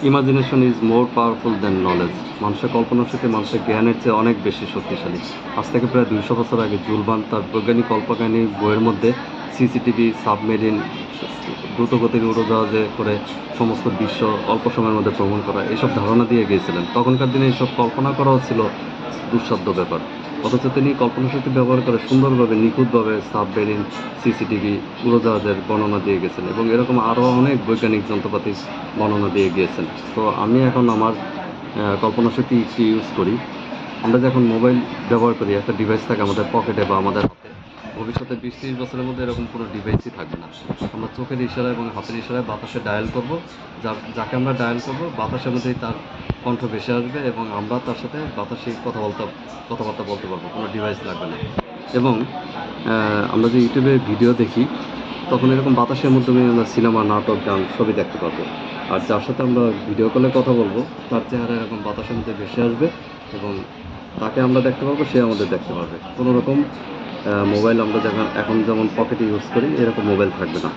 Imagination is more powerful than knowledge. মানুষের কল্পনা শক্তি মানুষের জ্ঞানের চেয়ে অনেক বেশি শক্তিশালী। আজ থেকে প্রায় 200 বছর আগে জুল ভার্ন তার বৈজ্ঞানিক কল্পকাহিনী বইয়ের মধ্যে সিসিটিভি, সাবমেরিন, দ্রুতগতির উড়োজাহাজে করে সমস্ত বিশ্ব অল্প সময়ের মধ্যে ভ্রমণ করা এসব ধারণা দিয়ে গিয়েছিলেন। তখনকার দিনে এসব কল্পনা করাও ছিল দুঃসাধ্য ব্যাপার। অথচ তিনি কল্পনা শক্তি ব্যবহার করে সুন্দরভাবে নিখুঁতভাবে সাবমেরিন, সিসিটিভি, উড়োজাহাজের বর্ণনা দিয়ে গেছেন এবং এরকম আরও অনেক বৈজ্ঞানিক যন্ত্রপাতির বর্ণনা দিয়ে গিয়েছেন। তো আমি এখন আমার কল্পনা শক্তি একটু ইউজ করি। আমরা যখন মোবাইল ব্যবহার করি, একটা ডিভাইস থাকে আমাদের পকেটে বা আমাদের হাতে, ভবিষ্যতে 20-30 বছরের মধ্যে এরকম কোনো ডিভাইসই থাকবে না। আমরা চোখের ইশারায় এবং হাতের ইশারায় বাতাসে ডায়াল করব, যাকে আমরা ডায়াল করব বাতাসের মধ্যেই তার কণ্ঠ ভেসে আসবে এবং আমরা তার সাথে বাতাসে কথাবার্তা বলতে পারবো, কোনো ডিভাইস লাগবে না। এবং আমরা যে ইউটিউবে ভিডিও দেখি তখন এরকম বাতাসের মাধ্যমে আমরা সিনেমা, নাটক, গান সবই দেখতে পারবো। আর যার সাথে আমরা ভিডিও কলে কথা বলবো তার চেহারা এরকম বাতাসের মধ্যে ভেসে আসবে এবং তাকে আমরা দেখতে পারবো, সে আমাদের দেখতে পারবে। কোনো রকম মোবাইল আমরা এখন যেমন পকেটে ইউজ করি এরকম মোবাইল থাকবে না।